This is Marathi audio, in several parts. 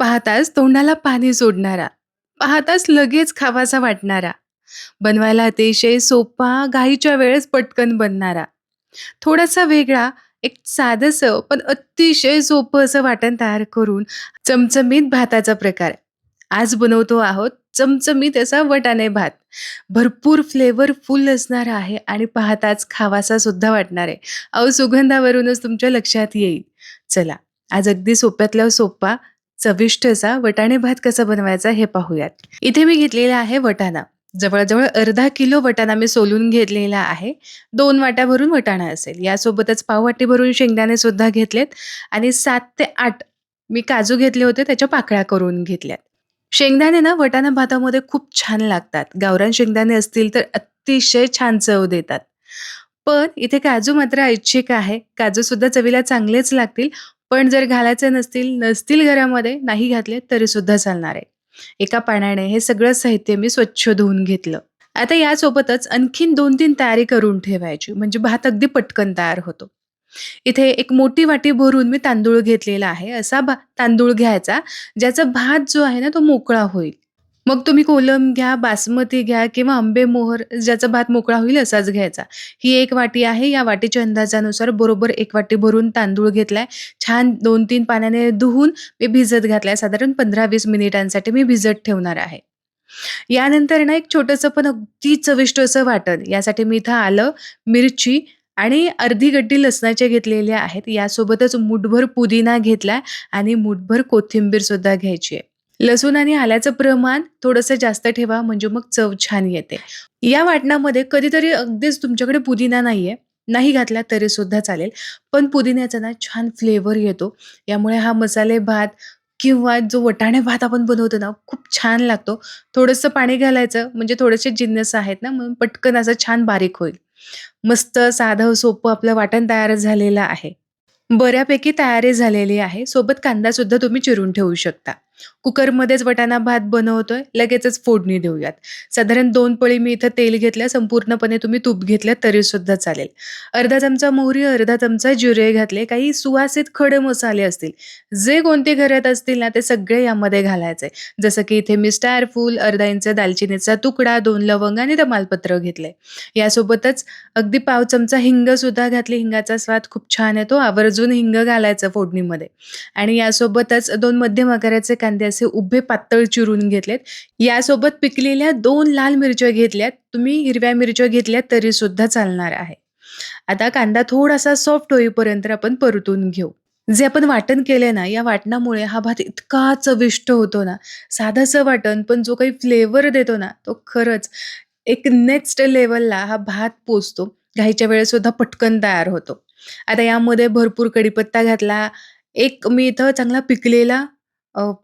पाहताच तोंडाला पाणी सोडणारा, पाहताच लगेच खावासा वाटणारा, बनवायला अतिशय सोपा, घाईच्या वेळेस पटकन बनणारा, थोडासा वेगळा, एक साधंसं पण अतिशय सोपं असं वाटण तयार करून चमचमीत भाताचा प्रकार. आज बनवतो आहोत चमचमीत असा वटाणे भात. भरपूर फ्लेवरफुल असणारा आहे आणि पाहताच खावासा सुद्धा वाटणार आहे. अहो, सुगंधावरूनच तुमच्या लक्षात येईल. चला, आज अगदी सोप्यातला सोपा, चविष्ट असा वटाणे भात कसा बनवायचा हे पाहूयात. इथे मी घेतलेला आहे वटाणा. जवळ-जवळ अर्धा किलो वटाणा मी सोलून घेतलेला आहे. 2 वाट्या भरून वटाणा असेल. यासोबतच पाव वाटी भरून शेंगदाणे सुद्धा घेतलेत आणि 7 ते 8 मी काजू घेतले होते, त्याच्या पाकळ्या करून घेतल्यात. शेंगदाणे ना वटाणा भातामध्ये खूप छान लागतात. गावरान शेंगदाणे असतील तर अतिशय छान चव देतात. पण इथे काजू मात्र ऐच्छिक आहे. काजू सुद्धा चवीला चांगलेच लागतील. पण जर घालायचे नसतील घरामध्ये, नाही घातले तरी सुद्धा चालणार आहे. एका पाण्याने हे सगळं साहित्य मी स्वच्छ धुवून घेतलं. आता यासोबतच आणखीन 2-3 तयारी करून ठेवायची, म्हणजे भात अगदी पटकन तयार होतो. इथे एक मोठी वाटी भरून मी तांदूळ घेतलेला आहे. असा तांदूळ घ्यायचा, ज्याचा भात जो आहे ना, तो मोकळा होईल. मग तुम्ही कोलम घ्या, बासमती घ्या किंवा आंबेमोहोर, ज्याचा भात मोकळा होईल असाच घ्यायचा. ही 1 वाटी आहे. या वाटीच्या अंदाजानुसार बरोबर 1 वाटी भरून तांदूळ घेतलाय. छान 2-3 पाण्याने धुवून मी भिजत घातलाय. साधारण 15-20 मिनिटांसाठी मी भिजत ठेवणार आहे. यानंतर ना एक छोटंसं पण अगदी चविष्ट असं वाटण. यासाठी मी इथं आलं, मिरची आणि अर्धी गड्डी लसणाच्या घेतलेल्या आहेत. यासोबतच मूठभर पुदिना घेतलाय आणि मूठभर कोथिंबीर सुद्धा घ्यायची आहे. लसूण आणि आल्याचं प्रमाण थोडंसं जास्त ठेवा, म्हणजे मग चव छान येते. या वाटणामध्ये कधीतरी अगदीच तुमच्याकडे पुदिना नाहीये, नाही घातला तरी सुद्धा चालेल. पण पुदिन्याचा ना छान फ्लेवर येतो. यामुळे हा मसाले भात किंवा जो वटाणे भात आपण बनवतो ना, खूप छान लागतो. थोडंसं पाणी घालायचं, म्हणजे थोडेसे जिन्नस आहेत ना, म्हणून पटकन असं छान बारीक होईल. मस्त साधं सोपं आपलं वाटण तयार झालेलं आहे. बऱ्यापैकी तयारी झालेली आहे. सोबत कांदासुद्धा तुम्ही चिरून ठेवू शकता. कुकरमध्येच वटाणा भात बनवतोय, लगेचच फोडणी देऊयात. साधारण 2 पळी मी इथं तेल घेतलं, संपूर्णपणे तुम्ही तूप घेतलं तरीसुद्धा चालेल. अर्धा चमचा मोहरी, अर्धा चमचा जिरे घातले. काही सुवासिक खडे मसाले असतील, जे कोणते घरात असतील ना, ते सगळे यामध्ये घालायचे. जसं की इथे मी स्टार फूल, अर्धा इंच दालचिनीचा तुकडा, 2 लवंग आणि तमालपत्र घेतलंय. यासोबतच अगदी पाव चमचा हिंग सुद्धा घातली. हिंगाचा स्वाद खूप छान येतो. आवर्जून हिंग घालायचं फोडणीमध्ये. आणि यासोबतच 2 मध्यम आकाराचे कांदे असे उभे पातळ चिरून घेतलेत. यासोबत पिकलेल्या 2 लाल मिरच्या घेतल्यात. तुम्ही हिरव्या मिरच्या घेतल्यात तरी सुद्धा चालणार आहे. आता कांदा थोडासा सॉफ्ट होईपर्यंत आपण परतून घेऊ. जे आपण वाटण केलंय ना, या वाटणामुळे हा भात इतका चविष्ट होतो ना, साधंसं वाटण पण जो काही फ्लेवर देतो ना, तो खरंच एक नेक्स्ट लेव्हलला हा भात पोहोचतो. घाईच्या वेळेस सुद्धा पटकन तयार होतो. आता यामध्ये भरपूर कढीपत्ता घातला. एक मी इथं चांगला पिकलेला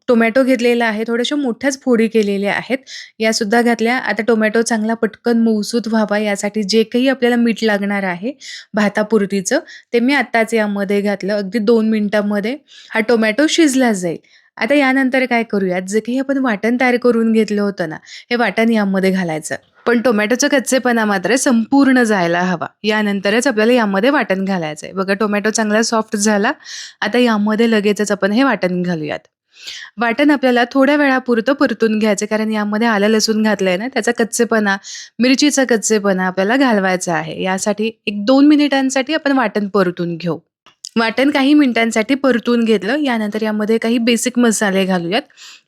टोमॅटो घेतलेला आहे. थोड्याशा मोठ्याच फोडी केलेल्या आहेत. यासुद्धा घातल्या. आता टोमॅटो चांगला पटकन मऊसूत व्हावा यासाठी जे काही आपल्याला मीठ लागणार आहे भातापुरतीचं, ते मी आत्ताच यामध्ये घातलं. अगदी 2 मिनिटांमध्ये हा टोमॅटो शिजला जाईल. आता यानंतर काय करूयात, जे काही आपण वाटण तयार करून घेतलं होतं ना, हे वाटण यामध्ये घालायचं. पण टोमॅटोचा कच्चेपणा मात्र संपूर्ण जायला हवा. यानंतरच आपल्याला यामध्ये वाटण घालायचंय. बघा, टोमॅटो चांगला सॉफ्ट झाला. आता यामध्ये लगेचच आपण हे वाटण घालूयात. वाटण आपल्याला थोड्या वेळापुरतं परतून घ्यायचं, कारण यामध्ये आलं लसूण घातलंय ना, त्याचा कच्चेपणा, मिरचीचा कच्चेपणा आपल्याला घालवायचा आहे. यासाठी 1-2 मिनिटांसाठी आपण वाटण परतून घेऊ. वाटण काही मिनिटांसाठी परतून घेतलं. यानंतर यामध्ये काही बेसिक मसाले घालूयात.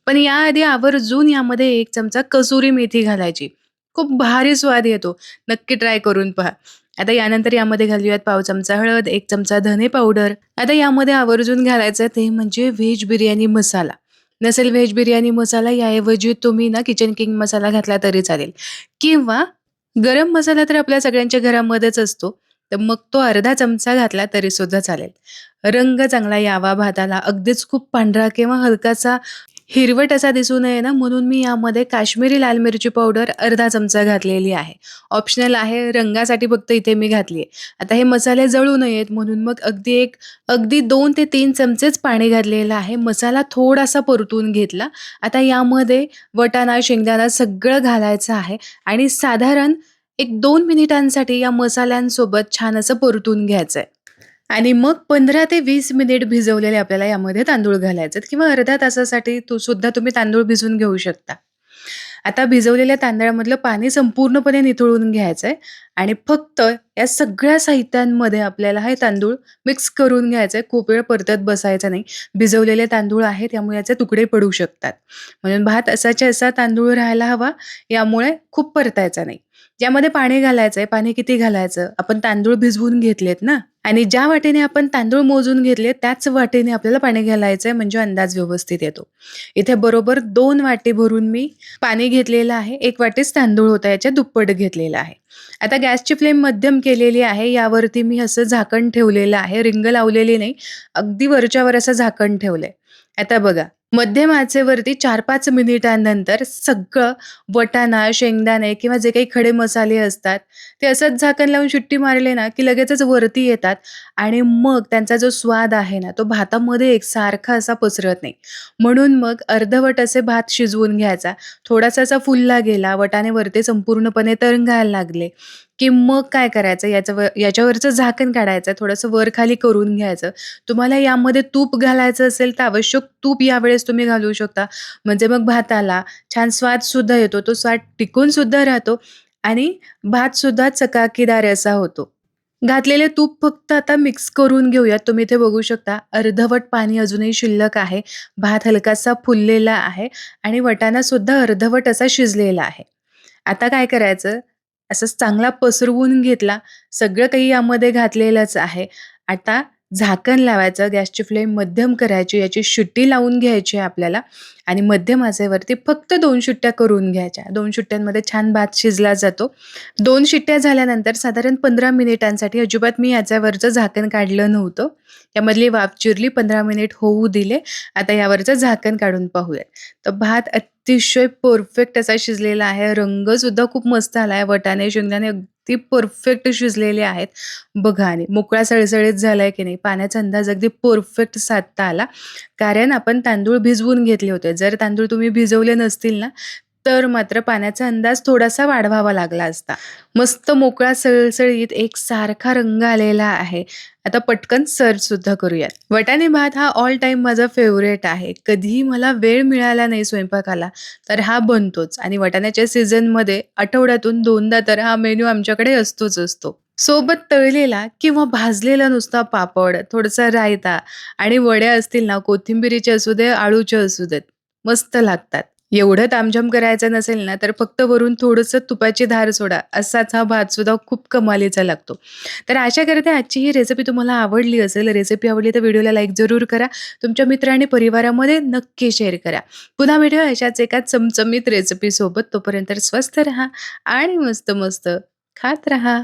पण याआधी आवर्जून यामध्ये 1 चमचा कसुरी मेथी घालायची. खूप भारी स्वाद येतो. नक्की ट्राय करून पहा. आता यानंतर यामध्ये घालूयात पाव चमचा हळद, 1 चमचा धने पावडर. आता यामध्ये आवर्जून घालायचं ते म्हणजे व्हेज बिर्याणी मसाला. नसेल व्हेज बिर्याणी मसाला, याऐवजी तुम्ही ना किचन किंग मसाला घातला तरी चालेल किंवा गरम मसाला तर आपल्या सगळ्यांच्या घरामध्येच असतो. तर मग तो अर्धा चमचा घातला तरी सुद्धा चालेल. रंग चांगला यावा भाताला, अगदीच खूप पांढरा किंवा हलकासा हिरवट असा दिसू नये ना, म्हणून मी यामध्ये काश्मीरी लाल मिरची पावडर अर्धा चमचा घातलेली आहे. ऑप्शनल आहे, रंगासाठी फक्त इथे मी घातली आहे. आता हे मसाले जळू नयेत म्हणून मग अगदी 2 ते 3 चमचेच पाणी घातलेलं आहे. मसाला थोडासा परतून घेतला. आता यामध्ये वटाणा, शेंगदाणा सगळं घालायचं आहे आणि साधारण 1-2 मिनिटांसाठी या मसाल्यांसोबत छान असं परतून घ्यायचंय. आणि मग 15 ते 20 मिनिट भिजवलेले आपल्याला यामध्ये तांदूळ घालायचे आहेत किंवा अर्ध्या तासासाठी सुद्धा तुम्ही तांदूळ भिजवून घेऊ शकता. आता भिजवलेल्या तांदळामधलं पाणी संपूर्णपणे निथळून घ्यायचंय आणि फक्त या सगळ्या साहित्यांमध्ये आपल्याला हे तांदूळ मिक्स करून घ्यायचंय. खूप वेळ परतत बसायचा नाही. भिजवलेले तांदूळ आहेत त्यामुळे याचे तुकडे पडू शकतात. म्हणून भात असाच्या असा तांदूळ राहायला हवा, यामुळे खूप परतायचा नाही. ज्यामध्ये पाणी घालायचंय, पाणी किती घालायचं? आपण तांदूळ भिजवून घेतलेत ना आणि ज्या वाटीने आपण तांदूळ मोजून घेतले त्याच वाटीने आपल्याला पाणी घालायचंय म्हणजे अंदाज व्यवस्थित येतो. इथे बरोबर 2 वाटी भरून मी पाणी घेतलेलं आहे. 1 वाटीच तांदूळ होता, याच्या दुप्पट घेतलेला आहे. आता गॅसची फ्लेम मध्यम केलेली आहे. यावरती मी असं झाकण ठेवलेलं आहे. रिंग लावलेली नाही. अगदी वरच्यावर असं झाकण ठेवलंय. आता बघा, मध्यम आचेवरती 4-5 मिनिटांनंतर सगळं वाटाणा, शेंगदाणे किंवा जे काही खडे मसाले असतात, ते असंच झाकण लावून शिट्टी मारले ना, की लगेचच वरती येतात आणि मग त्यांचा जो स्वाद आहे ना, तो भातामध्ये एकसारखा असा पसरत नाही. म्हणून मग अर्धवट असे भात शिजवून घ्यायचा. थोडासा असा फुलला गेला, वाटाणे वरती संपूर्णपणे तरंगायला लागले, की मग काय करायचं, याच्यावरचं झाकण काढायचं, थोडंसं वर-खाली करून घ्यायचं. तुम्हाला यामध्ये तूप घालायचं असेल तर आवश्यक तूप यावेळेस तुम्ही घालू शकता. म्हणजे मग भाताला छान स्वादसुद्धा येतो. तो स्वाद टिकून सुद्धा राहतो आणि भातसुद्धा चकाकीदार असा होतो. घातलेले तूप फक्त आता मिक्स करून घेऊयात. तुम्ही इथे बघू शकता अर्धवट पाणी अजूनही शिल्लक आहे. भात हलकासा फुललेला आहे आणि वाटाणासुद्धा अर्धवट असा शिजलेला आहे. आता काय करायचं, असंच चांगला पसरवून घेतला. सगळं काही यामध्ये घातलेलंच आहे. आता झाकण लावायचं, गॅसची फ्लेम मध्यम करायची, याची शिट्टी लावून घ्यायची आहे आपल्याला आणि मध्यम आचेवरती फक्त 2 शिट्ट्या करून घ्यायच्या. 2 शिट्ट्यांमध्ये छान भात शिजला जातो. 2 शिट्ट्या झाल्यानंतर साधारण 15 मिनिटांसाठी अजिबात मी याच्यावरचं झाकण काढलं नव्हतं. यामधली वाफ चिरली, 15 मिनिट होऊ दिले. आता यावरचं झाकण काढून पाहूयात. तर भात अतिशय परफेक्ट असा शिजलेला आहे. रंगसुद्धा खूप मस्त आला आहे. वाटाणे, शेंगदाणे अगदी परफेक्ट शिजलेले आहेत. बघा आणि मोकळा सळसळीत झालाय की नाही, पाण्याचा अंदाज अगदी परफेक्ट साधता आला. कारण आपण तांदूळ भिजवून घेतले होते. जर तांदूळ तुम्ही भिजवले नसतील ना, तर मात्र पाण्याचा अंदाज थोडासा वाढवावा लागला असता. मस्त मोकळा सळसळीत एकसारखा रंग आलेला आहे. आता पटकन सर्व्हसुद्धा करूयात. वाटाणे भात हा ऑल टाईम माझा फेव्हरेट आहे. कधीही मला वेळ मिळाला नाही स्वयंपाकाला, तर हा बनतोच आणि वाटाण्याच्या सीझनमध्ये आठवड्यातून 2दा तर हा मेनू आमच्याकडे असतोच असतो. सोबत तळलेला किंवा भाजलेला नुसता पापड, थोडासा रायता आणि वड्या असतील ना, कोथिंबिरीचे असू दे, आळूचे असू देत, मस्त लागतात. एवढं तामझाम करायचं नसेल ना, तर फक्त वरून थोडंसं तुपाची धार सोडा. असाच हा भातसुद्धा खूप कमालीचा लागतो. तर आशा करते आजची ही रेसिपी तुम्हाला आवडली असेल. रेसिपी आवडली तर व्हिडिओला लाईक जरूर करा. तुमच्या मित्र आणि परिवारामध्ये नक्की शेअर करा. पुन्हा भेटूया अशाच एका चमचमीत रेसिपीसोबत. तोपर्यंत स्वस्थ राहा आणि मस्त-मस्त खात राहा.